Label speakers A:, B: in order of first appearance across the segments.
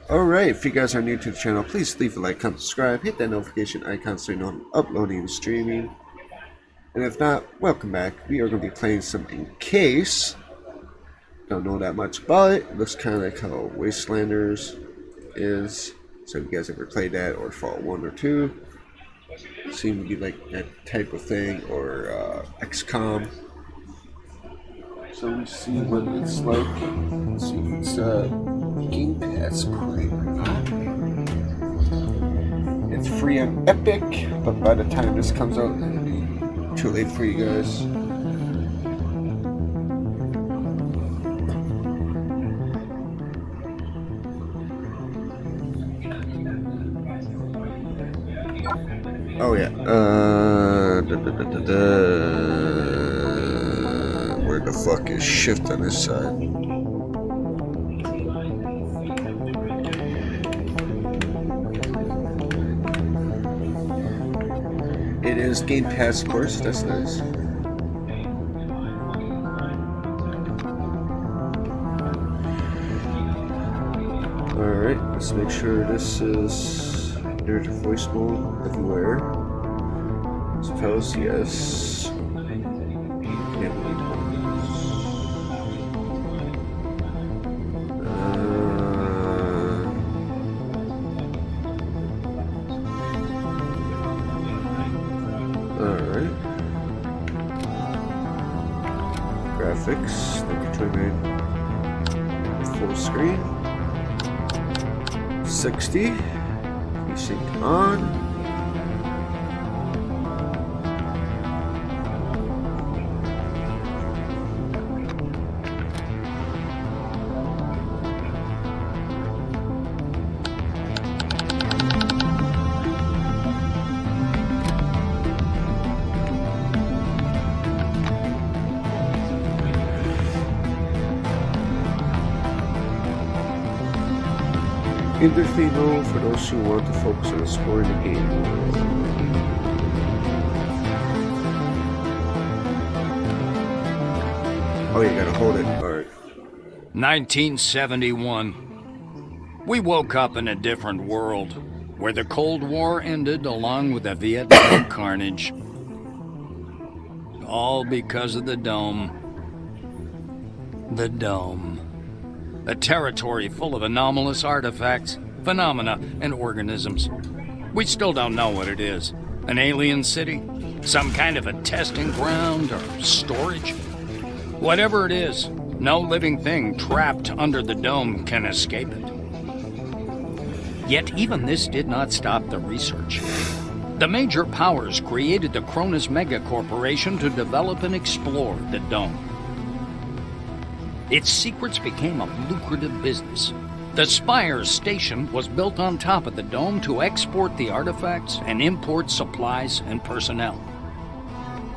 A: Alright, if you guys are new to the channel, please leave a like, comment, subscribe, hit that notification icon so you know I'm uploading and streaming. And if not, welcome back. We are going to be playing some Encase. Don't know that much about it. It looks kind of like how Wastelanders is. So if you guys ever played that or Fallout 1 or 2, seem to be like that type of thing, or XCOM. So we see what it's like. Let's see, it's Game Pass Prime. It's free on Epic, but by the time this comes out, it'll be too late for you guys. Oh yeah. Where the fuck is shift on this side? It is Game Pass, of course. That's nice. Alright, let's make sure this is narrative voice mode everywhere. Suppose yes. Alright. Graphics, thank you, full screen. 60. Sync on. Interface mode for those who want to focus on exploring the game. Oh, you gotta hold it. Alright.
B: 1971. We woke up in a different world, where the Cold War ended along with the Vietnam carnage. All because of the Dome. The Dome. A territory full of anomalous artifacts, phenomena, and organisms. We still don't know what it is. An alien city? Some kind of a testing ground or storage? Whatever it is, no living thing trapped under the dome can escape it. Yet even this did not stop the research. The major powers created the Cronus Megacorporation to develop and explore the dome. Its secrets became a lucrative business. The Spire station was built on top of the dome to export the artifacts and import supplies and personnel.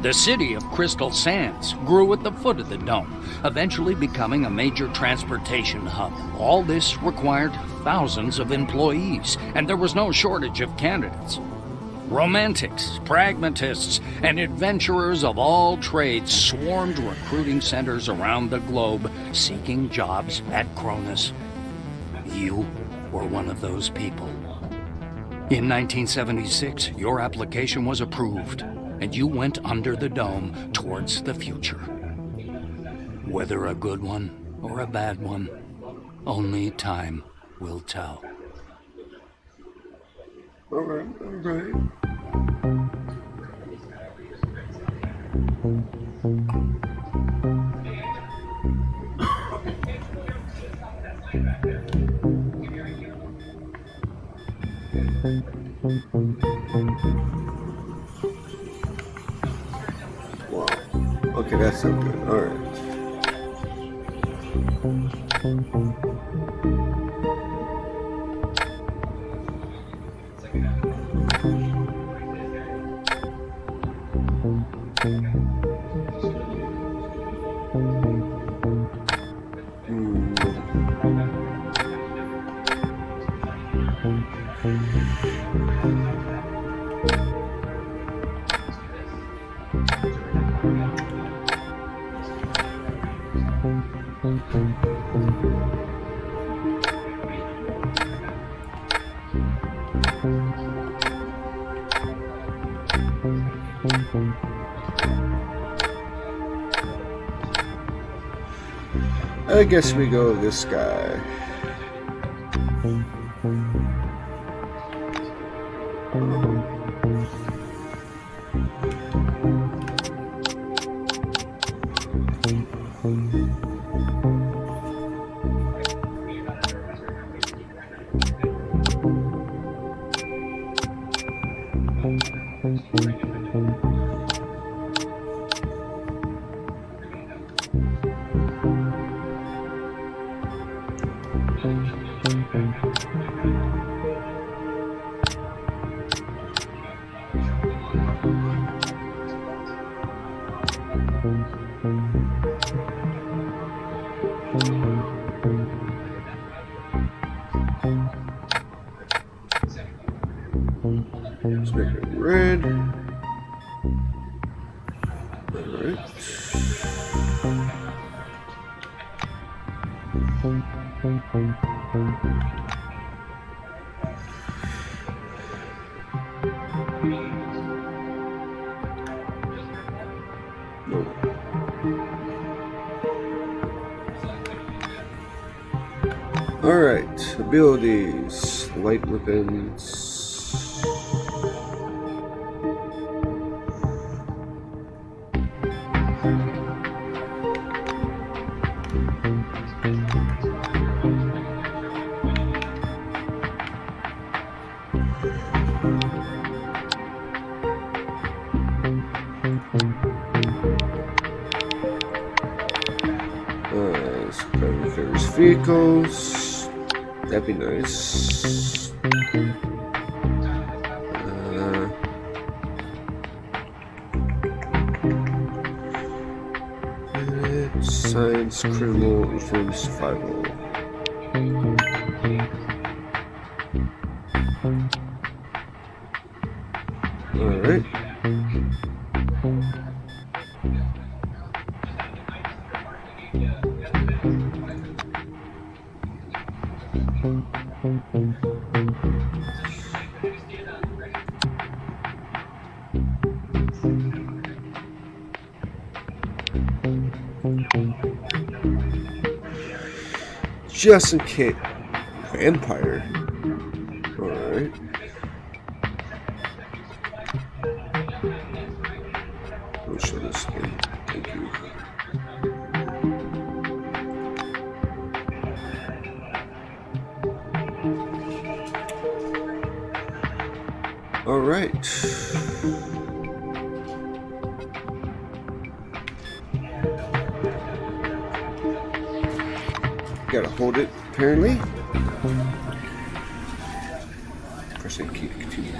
B: The city of Crystal Sands grew at the foot of the dome, eventually becoming a major transportation hub. All this required thousands of employees, and there was no shortage of candidates. Romantics, pragmatists, and adventurers of all trades swarmed recruiting centers around the globe, seeking jobs at Cronus. You were one of those people. In 1976, your application was approved, and you went under the dome towards the future. Whether a good one or a bad one, only time will tell.
A: Alright, alright. Wow. Okay, that's so good. Alright. I guess we go with this guy. Let's make it red. Alright. Alright, abilities, light weapons. Vehicles, that'd be nice. Science, criminal, informed survival. Alright. Just in case. Vampire. Alright. I'll show this again. Thank you. Alright. Gotta hold it, apparently. Pressing key to continue.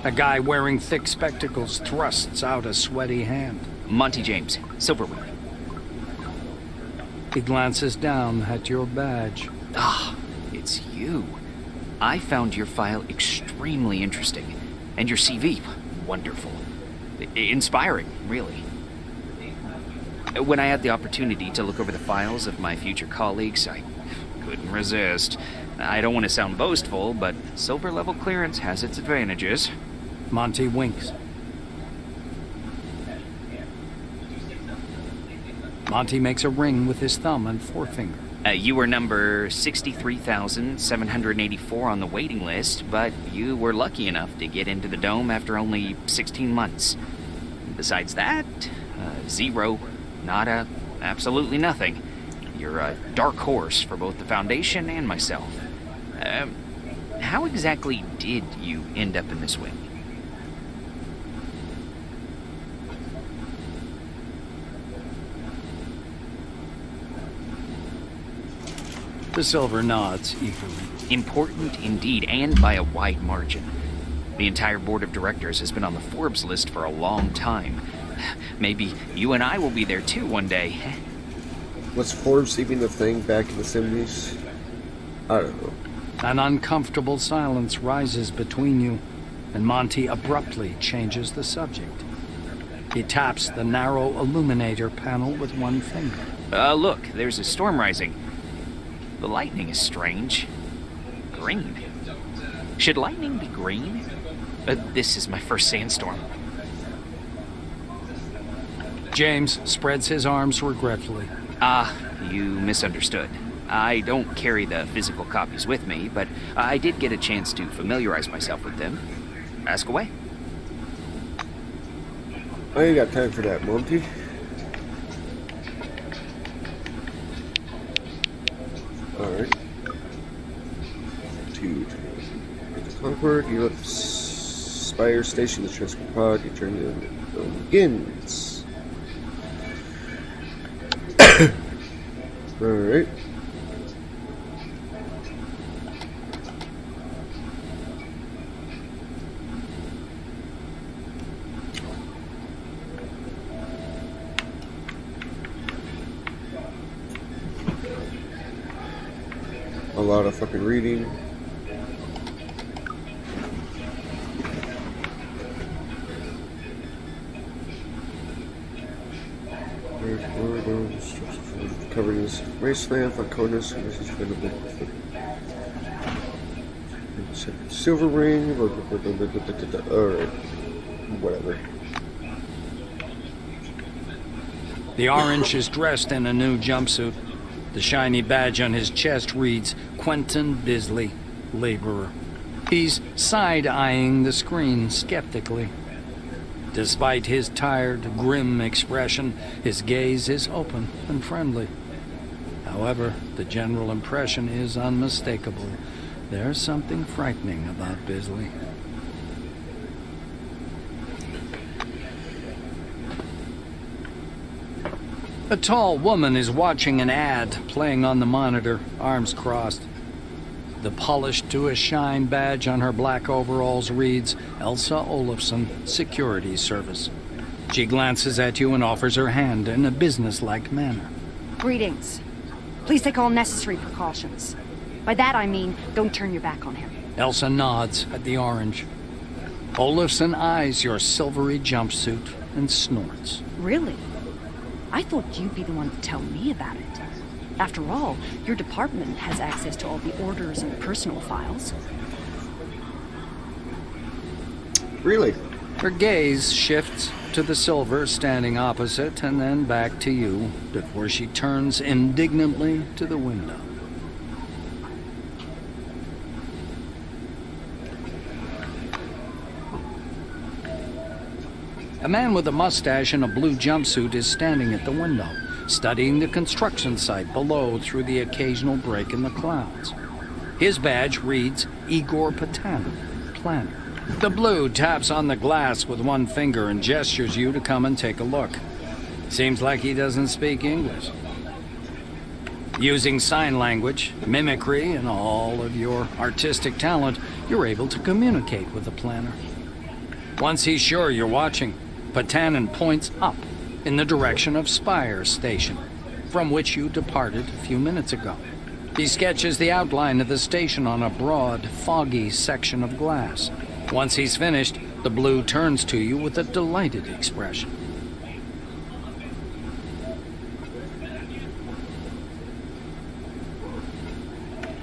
B: A guy wearing thick spectacles thrusts out a sweaty hand.
C: Monty James, Silverwood.
B: He glances down at your badge.
C: Ah, it's you. I found your file extremely interesting, and your CV, wonderful. Inspiring, really. When I had the opportunity to look over the files of my future colleagues, I couldn't resist. I don't want to sound boastful, but silver level clearance has its advantages.
B: Monty winks. Monty makes a ring with his thumb and forefinger.
C: You were number 63,784 on the waiting list, but you were lucky enough to get into the dome after only 16 months. Besides that, zero, nada, absolutely nothing. You're a dark horse for both the Foundation and myself. How exactly did you end up in this wing?
B: The Silver nods eagerly.
C: Important indeed, and by a wide margin. The entire board of directors has been on the Forbes list for a long time. Maybe you and I will be there too one day.
A: Was Forbes even a thing back in the 70s? I don't know.
B: An uncomfortable silence rises between you, and Monty abruptly changes the subject. He taps the narrow illuminator panel with one finger.
C: Look, there's a storm rising. The lightning is strange. Green. Should lightning be green? This is my first sandstorm.
B: James spreads his arms regretfully.
C: You misunderstood. I don't carry the physical copies with me, but I did get a chance to familiarize myself with them. Ask away.
A: I ain't got time for that, Monty. Alright. To the Concord, you left Spire Station, the transport pod, you turn it begins. Alright. A lot of fucking reading. Covering this wasteland, Falconis, and this is going to be silver ring. Alright. Whatever.
B: The orange is dressed in a new jumpsuit. The shiny badge on his chest reads Quentin Bisley, laborer. He's side-eyeing the screen skeptically. Despite his tired, grim expression, his gaze is open and friendly. However, the general impression is unmistakable. There's something frightening about Bisley. A tall woman is watching an ad playing on the monitor, arms crossed. The polished to a shine badge on her black overalls reads Elsa Olafson, Security Service. She glances at you and offers her hand in a businesslike manner.
D: Greetings. Please take all necessary precautions. By that I mean, don't turn your back on him.
B: Elsa nods at the orange. Olafson eyes your silvery jumpsuit and snorts.
D: Really? I thought you'd be the one to tell me about it. After all, your department has access to all the orders and personal files.
A: Really?
B: Her gaze shifts to the silver standing opposite and then back to you before she turns indignantly to the window. A man with a mustache and a blue jumpsuit is standing at the window, studying the construction site below through the occasional break in the clouds. His badge reads Igor Patan, planner. The blue taps on the glass with one finger and gestures you to come and take a look. Seems like he doesn't speak English. Using sign language, mimicry, and all of your artistic talent, you're able to communicate with the planner. Once he's sure you're watching, Patanin points up in the direction of Spire Station, from which you departed a few minutes ago. He sketches the outline of the station on a broad, foggy section of glass. Once he's finished, the blue turns to you with a delighted expression.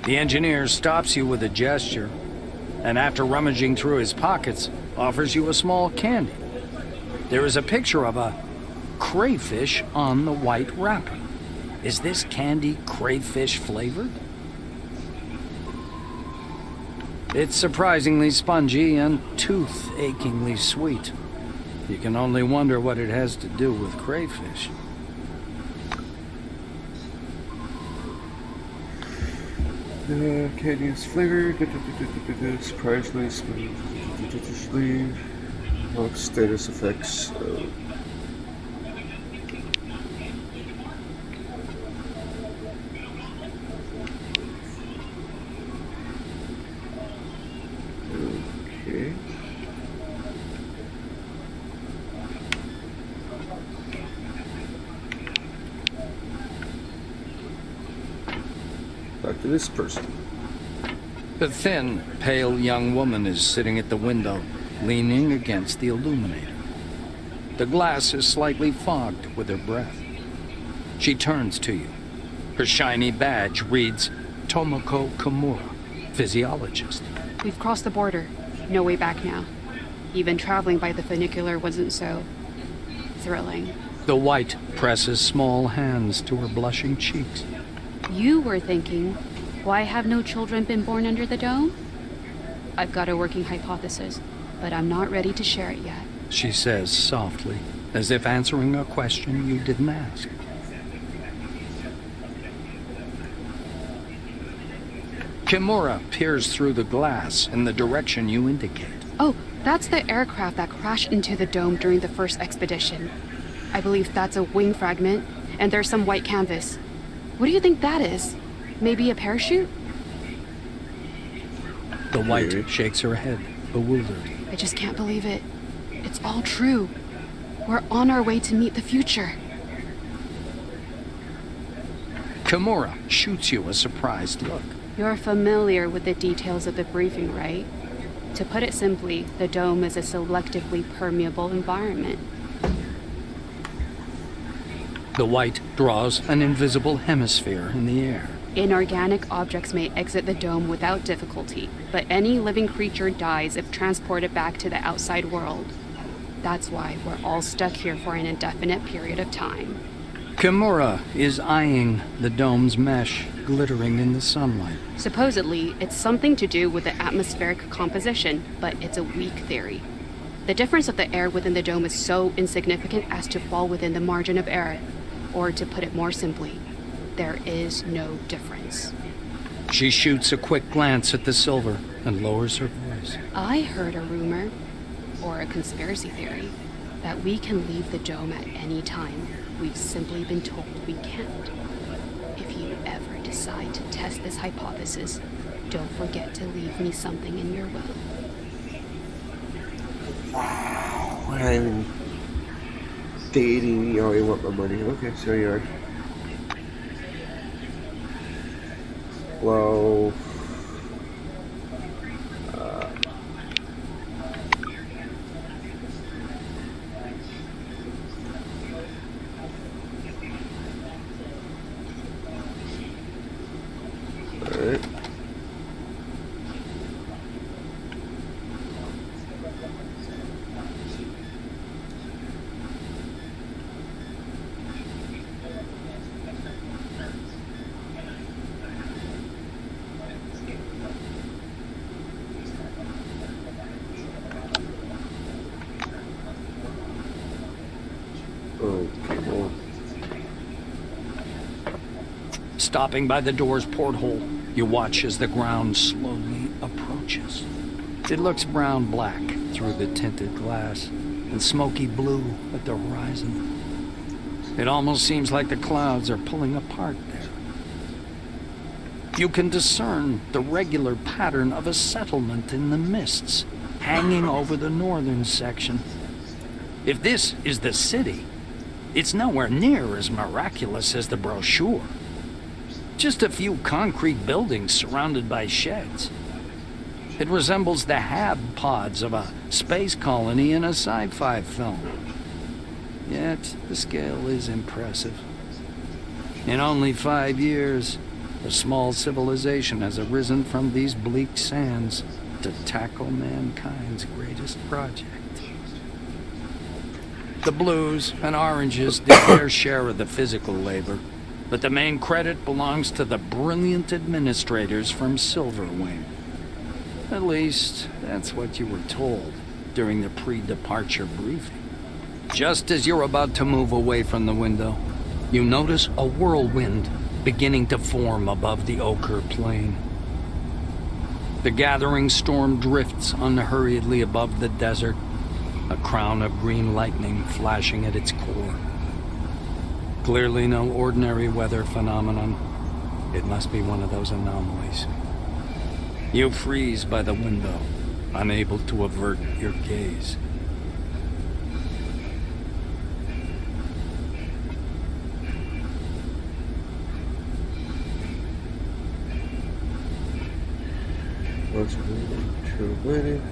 B: The engineer stops you with a gesture, and after rummaging through his pockets, offers you a small candy. There is a picture of a crayfish on the white wrapper. Is this candy crayfish flavored? It's surprisingly spongy and tooth-achingly sweet. You can only wonder what it has to do with crayfish.
A: Candy is flavored. Surprisingly, status effects. Okay. Back to this person.
B: The thin, pale young woman is sitting at the window, leaning against the illuminator. The glass is slightly fogged with her breath. She turns to you. Her shiny badge reads Tomoko Kimura, physiologist.
E: We've crossed the border. No way back now. Even traveling by the funicular wasn't so thrilling.
B: The white presses small hands to her blushing cheeks.
E: You were thinking, why have no children been born under the dome? I've got a working hypothesis, but I'm not ready to share it yet.
B: She says softly, as if answering a question you didn't ask. Kimura peers through the glass in the direction you indicate.
E: Oh, that's the aircraft that crashed into the dome during the first expedition. I believe that's a wing fragment, and there's some white canvas. What do you think that is? Maybe a parachute?
B: The white shakes her head, bewildered.
E: I just can't believe it. It's all true. We're on our way to meet the future.
B: Kimura shoots you a surprised look.
E: You're familiar with the details of the briefing, right? To put it simply, the dome is a selectively permeable environment.
B: The white draws an invisible hemisphere in the air.
E: Inorganic objects may exit the dome without difficulty, but any living creature dies if transported back to the outside world. That's why we're all stuck here for an indefinite period of time.
B: Kimura is eyeing the dome's mesh, glittering in the sunlight.
E: Supposedly, it's something to do with the atmospheric composition, but it's a weak theory. The difference of the air within the dome is so insignificant as to fall within the margin of error. Or to put it more simply, there is no difference.
B: She shoots a quick glance at the silver and lowers her voice.
E: I heard a rumor, or a conspiracy theory, that we can leave the dome at any time. We've simply been told we can't. If you ever decide to test this hypothesis, don't forget to leave me something in your will.
A: I'm dating you. Oh, you want my money. Okay, so you are. Well, alright. Okay, well,
B: Stopping by the door's porthole, you watch as the ground slowly approaches. It looks brown-black through the tinted glass and smoky blue at the horizon. It almost seems like the clouds are pulling apart there. You can discern the regular pattern of a settlement in the mists, hanging over the northern section. If this is the city, it's nowhere near as miraculous as the brochure. Just a few concrete buildings surrounded by sheds. It resembles the hab pods of a space colony in a sci-fi film. Yet, the scale is impressive. In only 5 years, a small civilization has arisen from these bleak sands to tackle mankind's greatest project. The blues and oranges did their share of the physical labor, but the main credit belongs to the brilliant administrators from Silverwing. At least, that's what you were told during the pre-departure briefing. Just as you're about to move away from the window, you notice a whirlwind beginning to form above the ochre plain. The gathering storm drifts unhurriedly above the desert, a crown of green lightning flashing at its core. Clearly no ordinary weather phenomenon. It must be one of those anomalies. You freeze by the window, unable to avert your gaze.
A: Once we're to wedding.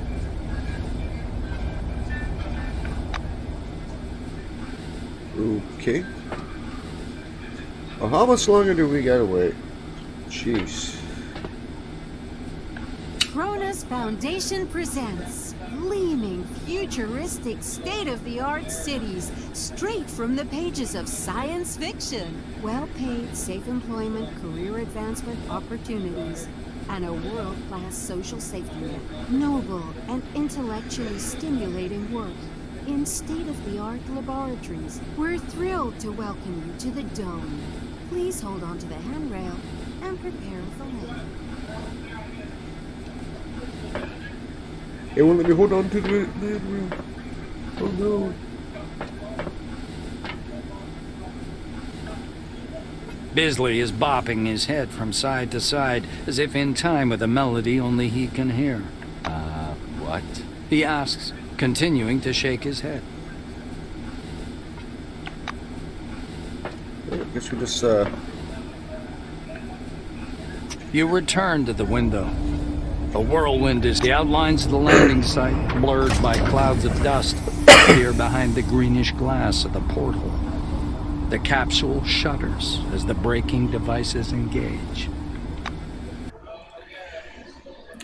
A: Okay. Oh, how much longer do we gotta wait? Jeez.
F: Kronos Foundation presents gleaming, futuristic, state-of-the-art cities straight from the pages of science fiction. Well-paid, safe employment, career advancement opportunities, and a world-class social safety net. Noble and intellectually stimulating work in state-of-the-art laboratories. We're thrilled to welcome you to the Dome. Please hold on to the handrail and prepare for landing.
A: It won't let me hold on to the handrail. Oh no.
B: Bisley is bopping his head from side to side, as if in time with a melody only he can hear.
C: What?
B: He asks, continuing to shake his head.
A: I guess we just,
B: You return to the window. A whirlwind is the outlines of the landing site, blurred by clouds of dust, appear behind the greenish glass of the porthole. The capsule shudders as the braking devices engage.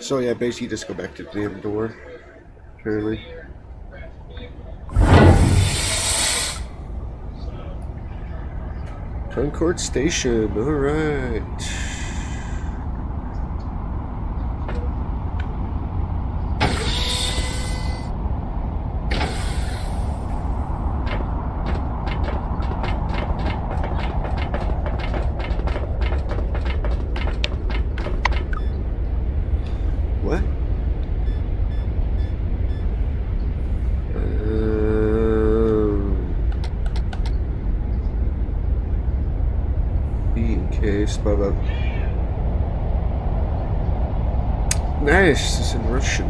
A: So yeah, basically just go back to the damn door. Apparently. Concord Station, alright. What? Be encased, blah blah. Nice, it's in Russian.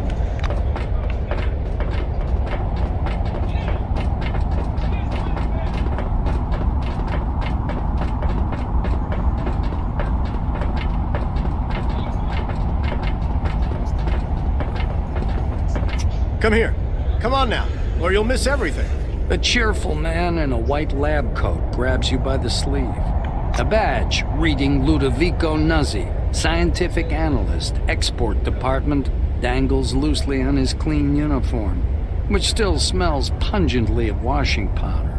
G: Come here. Come on now, or you'll miss everything.
B: A cheerful man in a white lab coat grabs you by the sleeve. A badge reading Ludovico Nuzzi, scientific analyst, export department, dangles loosely on his clean uniform, which still smells pungently of washing powder.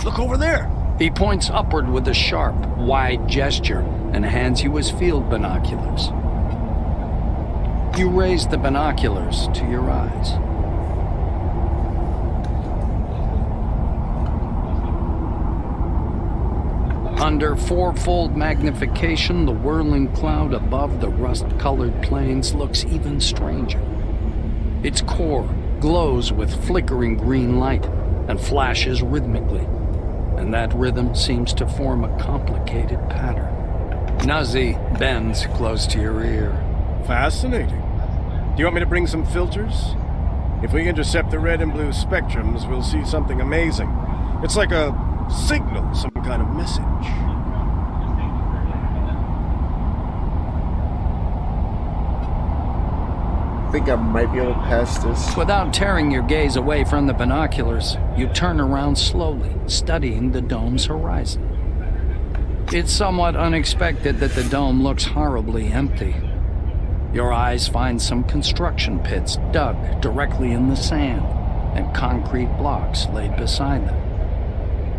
G: Look over there.
B: He points upward with a sharp, wide gesture and hands you his field binoculars. You raise the binoculars to your eyes. Under fourfold magnification, the whirling cloud above the rust-colored plains looks even stranger. Its core glows with flickering green light and flashes rhythmically, and that rhythm seems to form a complicated pattern. Nuzzi bends close to your ear.
G: Fascinating. Do you want me to bring some filters? If we intercept the red and blue spectrums, we'll see something amazing. It's like a signal, some kind of message.
A: I think I might be able to pass this.
B: Without tearing your gaze away from the binoculars, you turn around slowly, studying the dome's horizon. It's somewhat unexpected that the dome looks horribly empty. Your eyes find some construction pits dug directly in the sand, and concrete blocks laid beside them.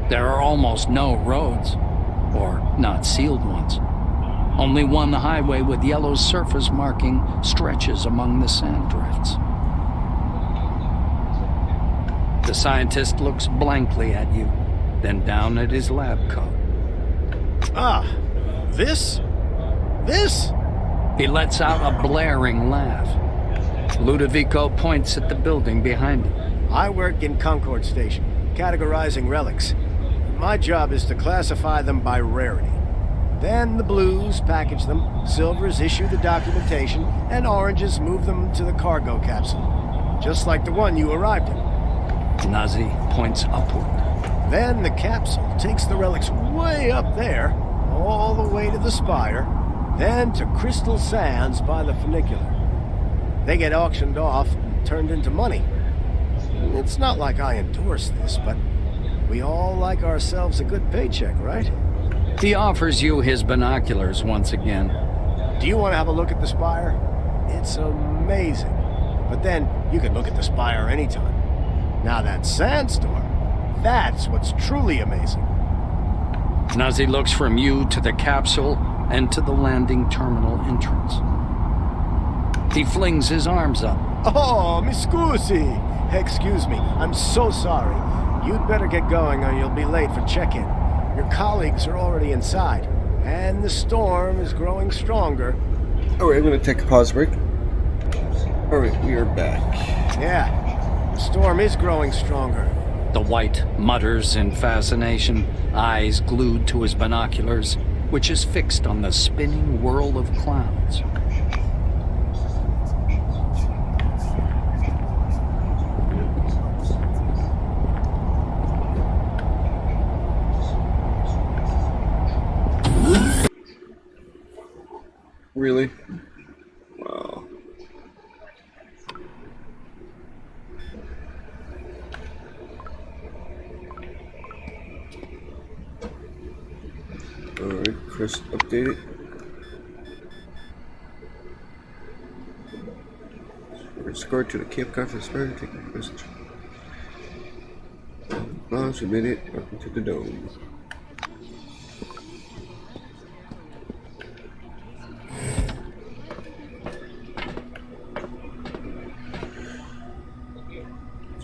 B: There are almost no roads, or not sealed ones. Only one highway with yellow surface marking stretches among the sand drifts. The scientist looks blankly at you, then down at his lab coat.
G: Ah, this? This?
B: He lets out a blaring laugh. Ludovico points at the building behind him.
G: I work in Concord Station, categorizing relics. My job is to classify them by rarity. Then the blues package them, silvers issue the documentation, and oranges move them to the cargo capsule. Just like the one you arrived in.
B: Nuzzi points upward.
G: Then the capsule takes the relics way up there, all the way to the spire, then to Crystal Sands by the funicular. They get auctioned off and turned into money. It's not like I endorse this, but we all like ourselves a good paycheck, right?
B: He offers you his binoculars once again.
G: Do you want to have a look at the spire? It's amazing. But then, you can look at the spire anytime. Now that sandstorm, that's what's truly amazing.
B: Nazi looks from you to the capsule and to the landing terminal entrance. He flings his arms up.
G: Oh, mi scusi. Excuse me, I'm so sorry. You'd better get going or you'll be late for check-in. Your colleagues are already inside, and the storm is growing stronger.
A: Alright, I'm going to take a pause break. Alright, we are back.
G: Yeah, the storm is growing stronger.
B: The White mutters in fascination, eyes glued to his binoculars, which is fixed on the spinning whirl of clouds.
A: Really? Wow. Alright, Chris, update it. We're escorted to the Camp Conference Square, taking the message. Bombs emitted up into the dome.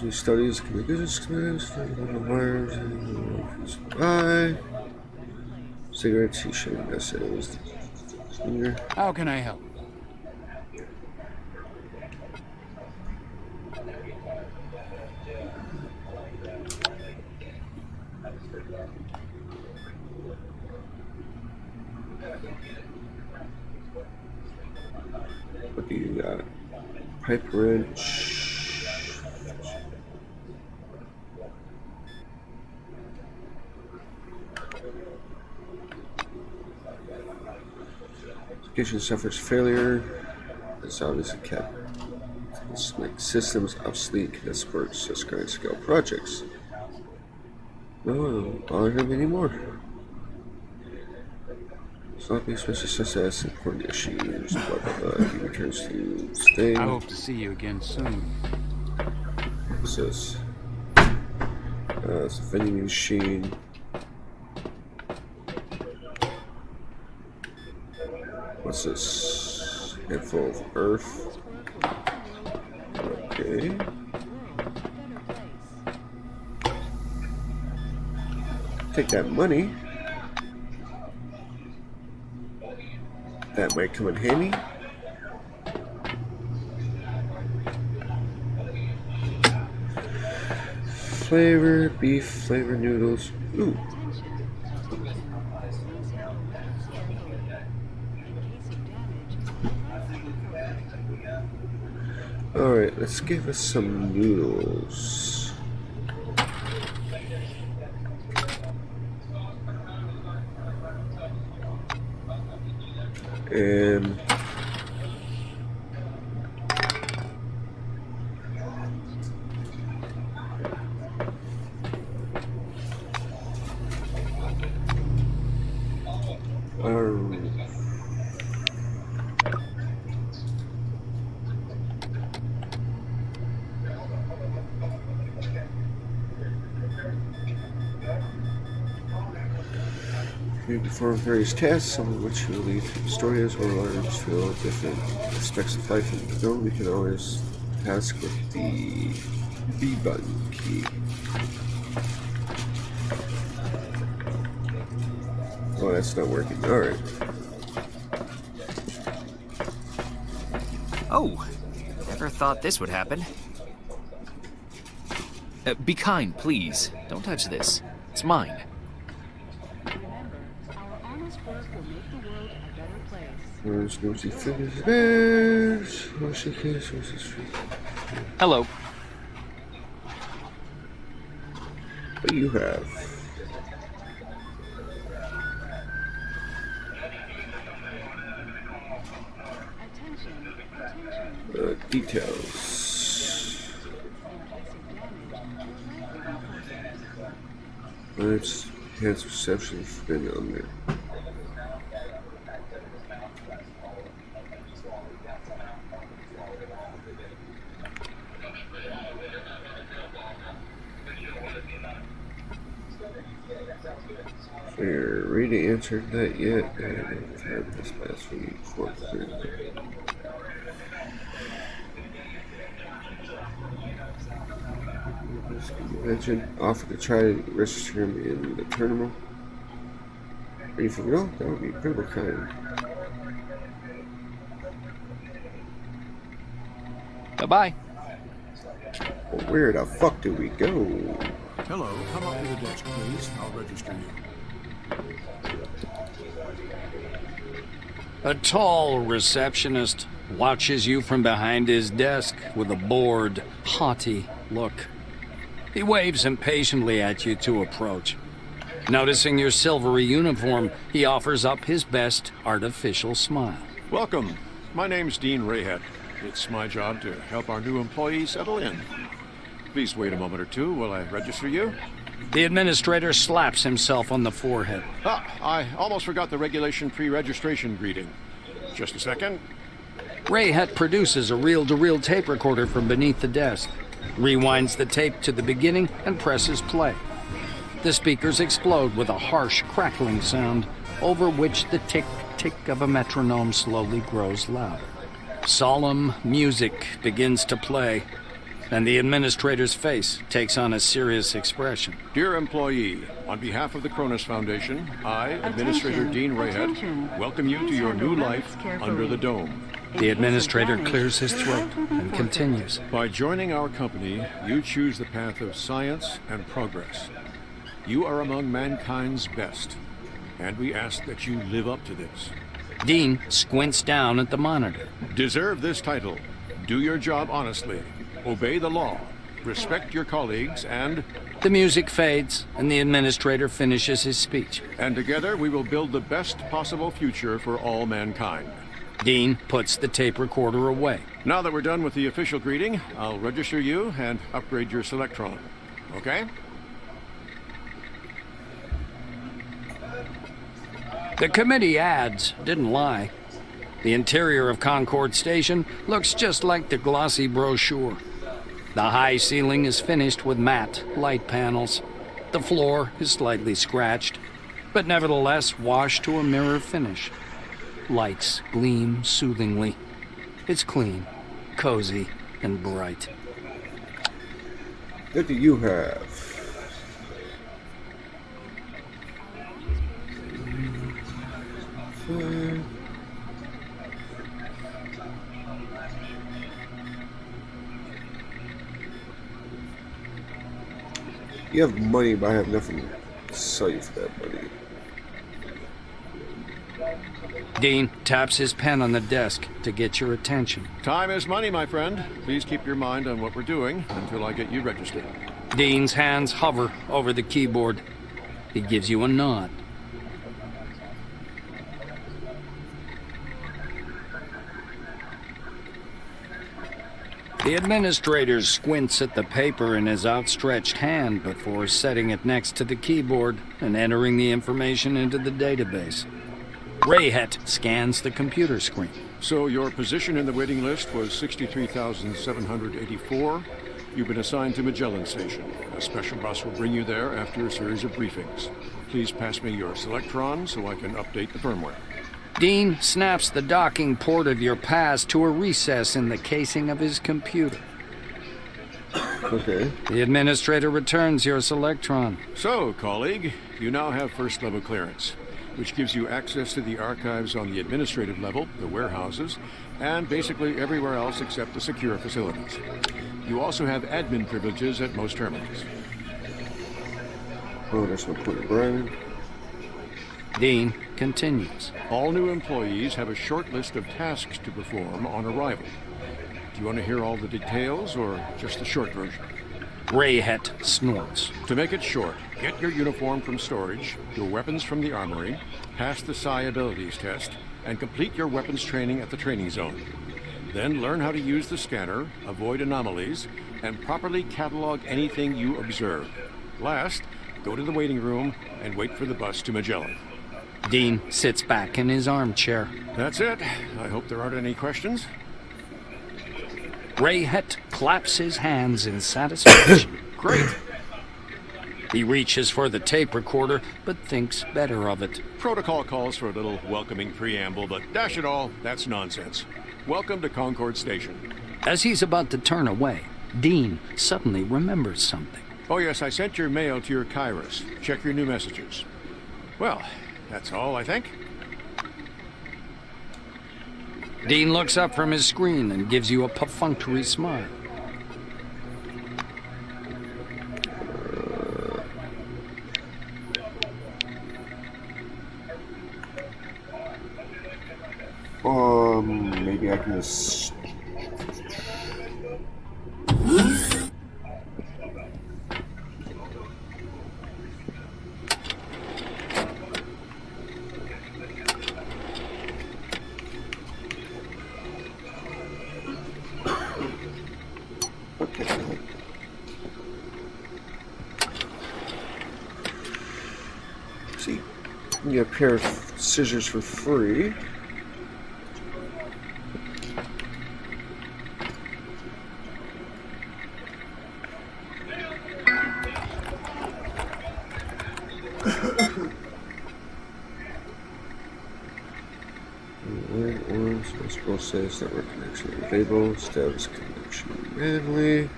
A: Studies, communications, wires, supply, cigarettes, t-shirt, essays.
B: How can I help?
A: What do you got? Pipe wrench. Kitchen suffers failure. It's obviously kept like systems obsolete that supports such grand scale projects. No, I don't bother him anymore. Sloppy special success important issues. Blah blah blah. He returns to stay.
B: I hope to see you again soon.
A: What's this? It's a vending machine. What's this? Handful of earth. Okay. Take that money. That might come in handy. Flavor, beef, flavor noodles. Ooh. Alright, let's give us some noodles. And you perform various tasks, some of which will lead to stories or alarms feel different aspects of life in the dome. You can always task with the B button key. Oh, that's not working. Alright.
C: Oh, never thought this would happen. Be kind, please. Don't touch this. It's mine.
A: There's no finish.
B: Hello.
A: What do you have? Details. Let's Enhanced reception spin under. Fair. Ready answered that yet? And have this pass for you before mention. Offer to try to register him in the terminal. Ready for real? That would be incredible kind.
B: Bye-bye.
A: Well, where the fuck do we go?
H: Hello, come up to the desk, please. I'll register you.
B: A tall receptionist watches you from behind his desk with a bored, haughty look. He waves impatiently at you to approach. Noticing your silvery uniform, he offers up his best artificial smile.
H: Welcome. My name's Dean Rayhead. It's my job to help our new employees settle in. Please wait a moment or two while I register you.
B: The administrator slaps himself on the forehead.
H: I almost forgot the regulation pre-registration greeting. Just a second.
B: Rayhead produces a reel-to-reel tape recorder from beneath the desk, rewinds the tape to the beginning, and presses play. The speakers explode with a harsh, crackling sound, over which the tick-tick of a metronome slowly grows louder. Solemn music begins to play, and the administrator's face takes on a serious expression.
H: Dear employee, on behalf of the Cronus Foundation, I, Administrator Dean Rayhead, welcome you to your new life under the dome.
B: The administrator clears his throat and continues.
H: By joining our company, you choose the path of science and progress. You are among mankind's best, and we ask that you live up to this.
B: Dean squints down at the monitor.
H: Deserve this title. Do your job honestly. Obey the law. Respect your colleagues and...
B: The music fades, and the administrator finishes his speech.
H: And together we will build the best possible future for all mankind.
B: Dean puts the tape recorder away.
H: Now that we're done with the official greeting, I'll register you and upgrade your Selectron. Okay?
B: The committee ads didn't lie. The interior of Concord Station looks just like the glossy brochure. The high ceiling is finished with matte light panels. The floor is slightly scratched, but nevertheless washed to a mirror finish. Lights gleam soothingly. It's clean, cozy, and bright.
A: What do you have? You have money, but I have nothing to sell you for that money.
B: Dean taps his pen on the desk to get your attention.
H: Time is money, my friend. Please keep your mind on what we're doing until I get you registered.
B: Dean's hands hover over the keyboard. He gives you a nod. The administrator squints at the paper in his outstretched hand before setting it next to the keyboard and entering the information into the database. Rayhead scans the computer screen.
H: So your position in the waiting list was 63,784. You've been assigned to Magellan Station. A special bus will bring you there after a series of briefings. Please pass me your Selectron so I can update the firmware.
B: Dean snaps the docking port of your pass to a recess in the casing of his computer.
A: Okay.
B: The administrator returns your Selectron.
H: So, colleague, you now have first-level clearance, which gives you access to the archives on the administrative level, the warehouses, and basically everywhere else except the secure facilities. You also have admin privileges at most terminals.
A: Oh, that's my point, Brian.
B: Dean continues.
H: All new employees have a short list of tasks to perform on arrival. Do you want to hear all the details or just the short version?
B: Rayhead snorts.
H: To make it short, get your uniform from storage, your weapons from the armory, pass the Psi abilities test, and complete your weapons training at the training zone. Then learn how to use the scanner, avoid anomalies, and properly catalog anything you observe. Last, go to the waiting room and wait for the bus to Magellan.
B: Dean sits back in his armchair.
H: That's it. I hope there aren't any questions.
B: Rayhet claps his hands in satisfaction. Great. He reaches for the tape recorder, but thinks better of it.
H: Protocol calls for a little welcoming preamble, but dash it all, that's nonsense. Welcome to Concord Station.
B: As he's about to turn away, Dean suddenly remembers something.
H: Oh yes, I sent your mail to your Kairos. Check your new messages. Well, that's all, I think.
B: Dean looks up from his screen and gives you a perfunctory smile.
A: Maybe I can just... Okay. See, you get a pair of scissors for free. Scroll says network connection available. Status connection manually.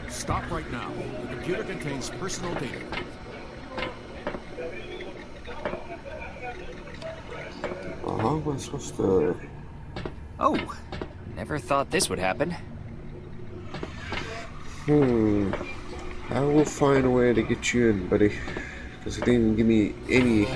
H: Stop right now. The computer contains personal data.
A: We're supposed to...
C: Oh, never thought this would happen.
A: I will find a way to get you in, buddy. Because it didn't give me any...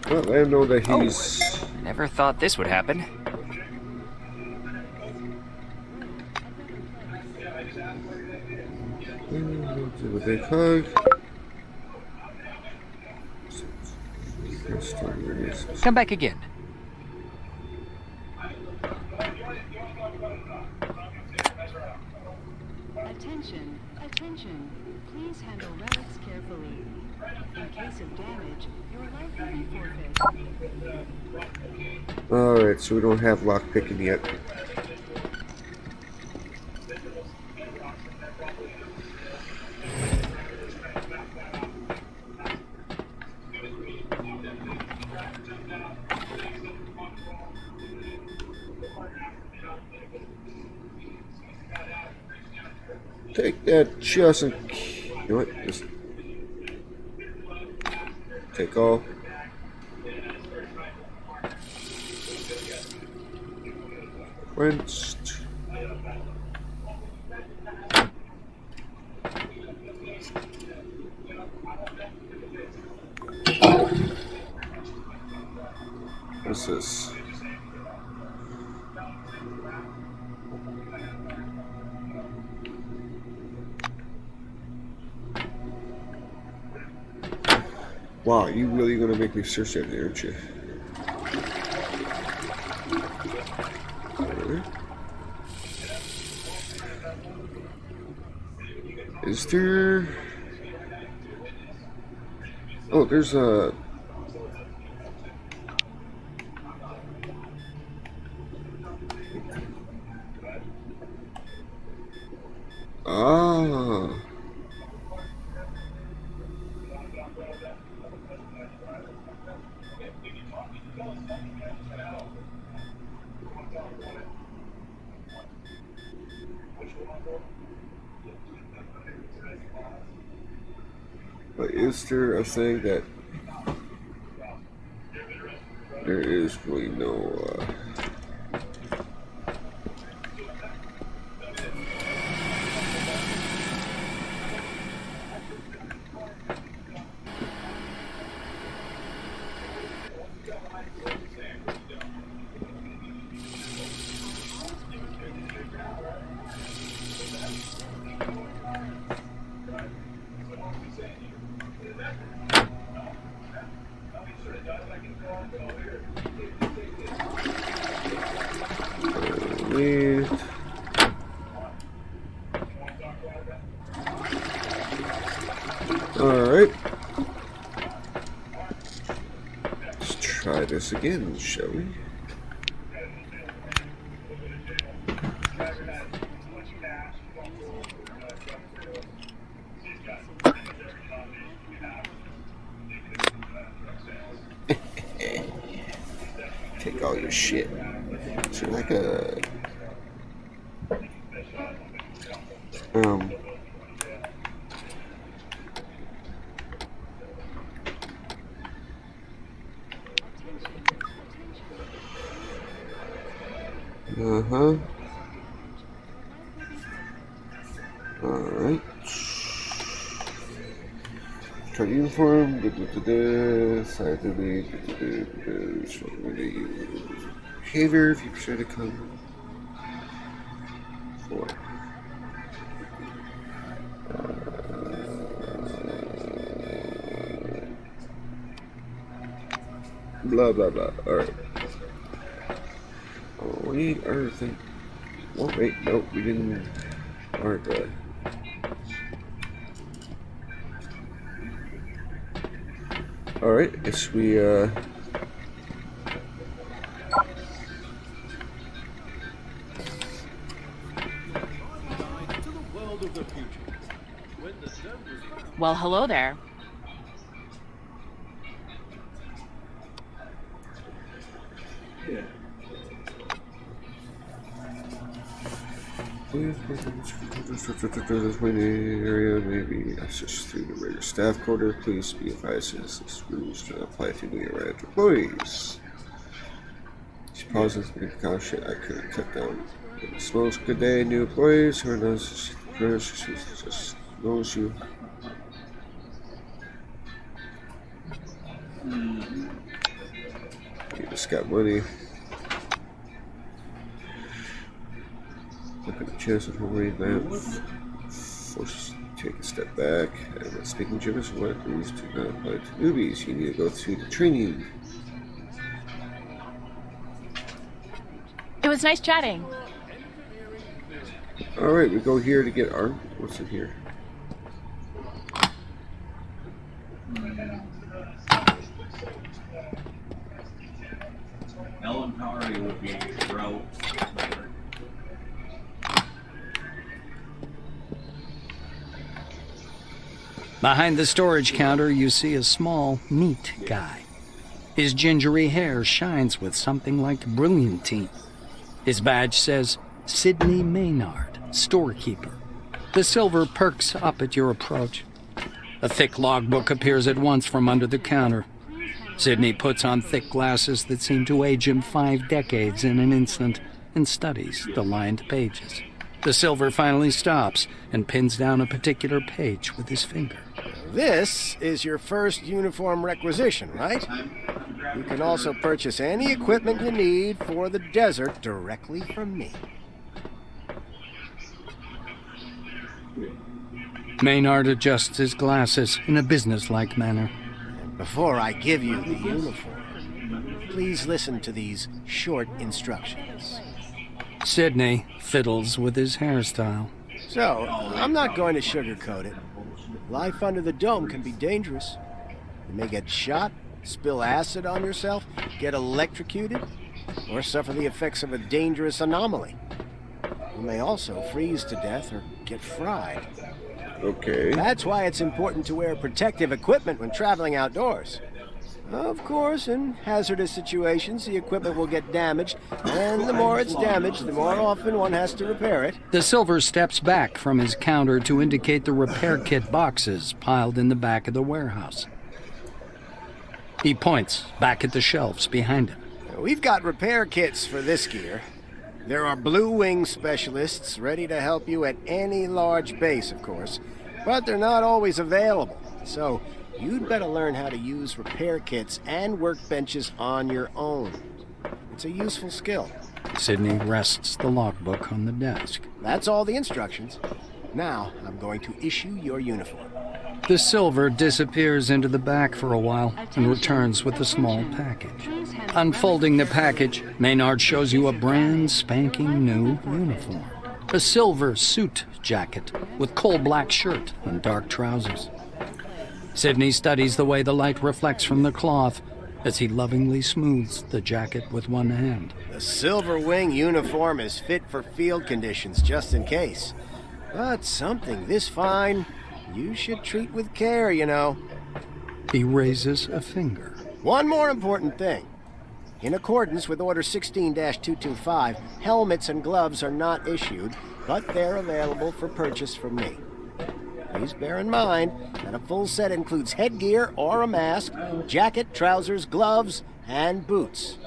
A: Well, let him know that he's...
C: Oh, never thought this would happen.
A: Do a big hug.
C: Come back again.
F: Attention, attention. Please handle relics carefully. In case of damage, your life will be forfeit.
A: Alright, so we don't have lockpicking yet. Take that just in... You know what? Just... Take all. Quenched. What's this? Wow, you really gonna make me search that, aren't you? Okay. Is there... Oh, there's a... Ah. But is there a thing that there is really no Wait. Alright. Let's try this again, shall we? Take all your shit. Is there like a Alright. Try uniform. Behavior. If you try to come. 4. Blah blah blah. Alright. Oh, we are thinking. Oh wait, nope, we didn't. Aren't Alright, guess we
I: Well, hello there.
A: This waiting area may be accessed through the regular staff quarter. Please be advised that this rules do not apply to newly arrived employees. She pauses and thinks, shit, I could have cut down the smokes. Good day, new employees who are not just knows you. You just got money. Look at the chance of Hungary map. Forces take a step back. And when speaking gibberish, what these do not apply to newbies. You need to go through the training.
I: It was nice chatting.
A: Alright, we go here to get our. What's in here?
J: Ellen Powery would be route.
B: Behind the storage counter, you see a small, neat guy. His gingery hair shines with something like brilliantine. His badge says, Sidney Maynard, storekeeper. The silver perks up at your approach. A thick logbook appears at once from under the counter. Sidney puts on thick glasses that seem to age him 5 decades in an instant and studies the lined pages. The silver finally stops and pins down a particular page with his finger.
G: This is your first uniform requisition, right? You can also purchase any equipment you need for the desert directly from me.
B: Maynard adjusts his glasses in a businesslike manner.
G: Before I give you the uniform, please listen to these short instructions.
B: Sidney fiddles with his hairstyle.
G: So, I'm not going to sugarcoat it. Life under the dome can be dangerous. You may get shot, spill acid on yourself, get electrocuted, or suffer the effects of a dangerous anomaly. You may also freeze to death or get fried.
A: Okay.
G: That's why it's important to wear protective equipment when traveling outdoors. Of course, in hazardous situations, the equipment will get damaged, and the more it's damaged, the more often one has to repair it.
B: The Silver steps back from his counter to indicate the repair kit boxes piled in the back of the warehouse. He points back at the shelves behind him.
G: We've got repair kits for this gear. There are Blue Wing specialists ready to help you at any large base, of course, but they're not always available, so you'd better learn how to use repair kits and workbenches on your own. It's a useful skill.
B: Sydney rests the logbook on the desk.
G: That's all the instructions. Now, I'm going to issue your uniform.
B: The Silver disappears into the back for a while and returns with a small package. Unfolding the package, Maynard shows you a brand spanking new uniform. A silver suit jacket with coal-black shirt and dark trousers. Sydney studies the way the light reflects from the cloth as he lovingly smooths the jacket with one hand.
G: The Silver Wing uniform is fit for field conditions, just in case. But something this fine, you should treat with care, you know.
B: He raises a finger.
G: One more important thing. In accordance with Order 16-225, helmets and gloves are not issued, but they're available for purchase from me. Please bear in mind that a full set includes headgear or a mask, jacket, trousers, gloves, and boots.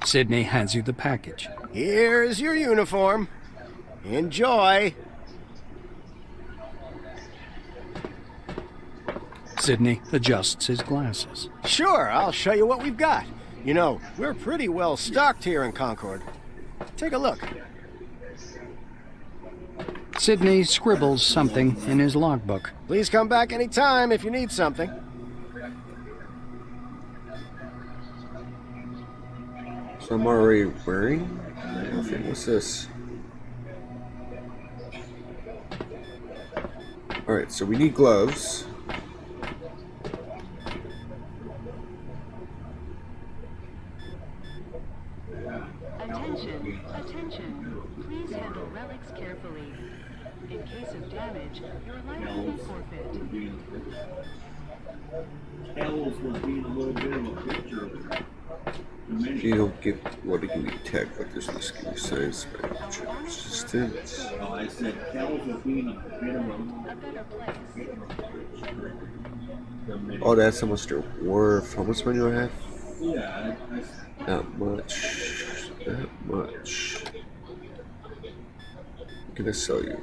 B: Sydney hands you the package.
G: Here's your uniform. Enjoy.
B: Sydney adjusts his glasses.
G: Sure, I'll show you what we've got. You know, we're pretty well stocked here in Concord. Take a look.
B: Sydney scribbles something in his logbook.
G: Please come back anytime if you need something.
A: So I'm already wearing? What's this? Alright, so we need gloves.
K: Attention, attention. Please handle relics carefully. In case of damage, your life will be forfeit.
J: Kells was being a little bit of a picture.
A: You don't get what to give me tech, but there's this give me science resistance.
J: Oh, I said Kells was being a bit of
K: A better place.
A: Oh, that's how much they're worth. How much money do I have?
J: Yeah,
A: Not much. Not much. What can I sell you?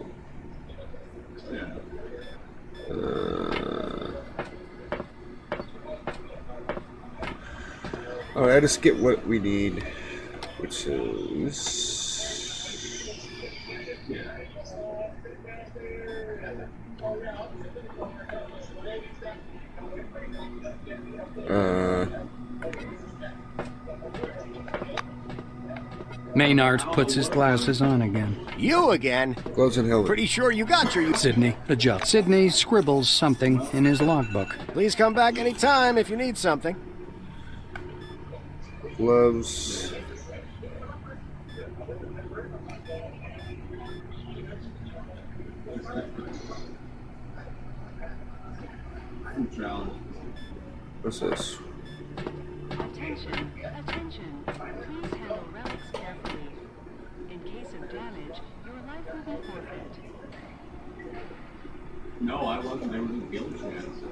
A: Alright, let's get what we need, which is...
B: Maynard puts his glasses on again.
G: You again?
A: Gloves and helmet.
G: Pretty sure you got your...
B: Sydney adjusts. Sydney scribbles something in his logbook.
G: Please come back anytime if you need something.
A: Gloves. What's this?
K: Attention, attention. Please handle relics carefully. In case of damage, your life will be forfeit.
J: no, I wasn't. There was a guild chance.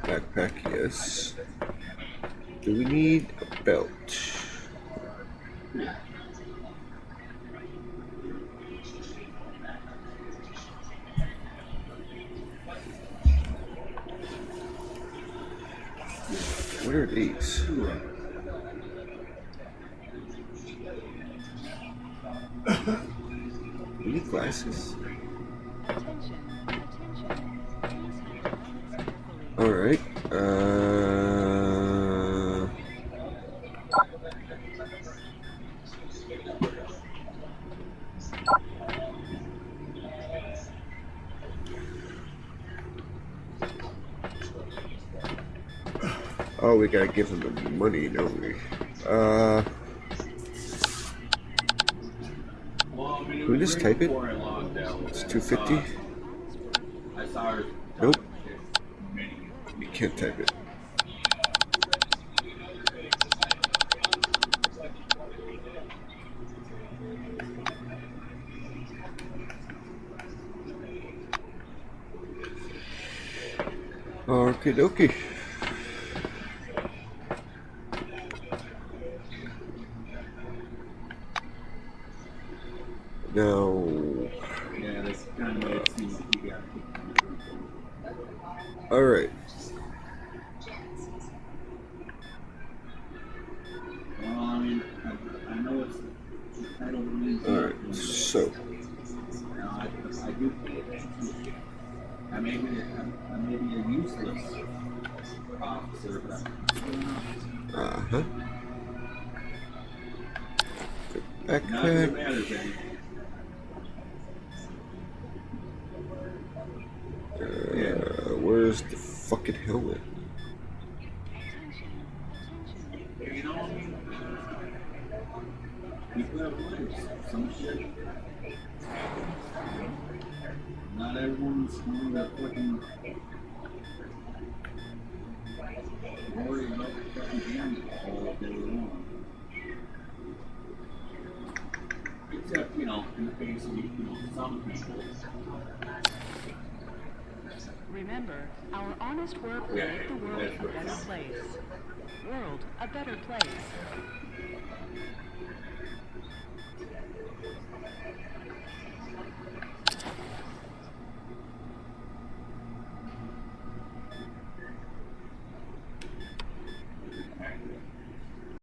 A: Backpack, yes. Do we need a belt? What are these? We need glasses.
K: Attention, attention. Please handle relics carefully.
A: Alright. Oh, we gotta give him the money, don't we?
J: Well, I mean,
A: Can we just type it? It's 250.
J: I saw her.
A: Nope. You can't type it. Okie dokie. Now,
J: Yeah, that's kind of what it seems like you got.
A: all right.
J: Well, I mean, I know it's the title means.
A: All right. So,
J: Now, I do pay attention. I may be a useless officer, but
A: uh-huh.
J: not that it
A: Backpack.
J: matters any.
A: Where's the fucking helmet?
J: You know, people have lives. Some shit. Not everyone's going to fucking worry about the fucking damage all day long. Except, you know, in the case of, some people.
K: Remember, our honest work will make the world a better place. World a better place.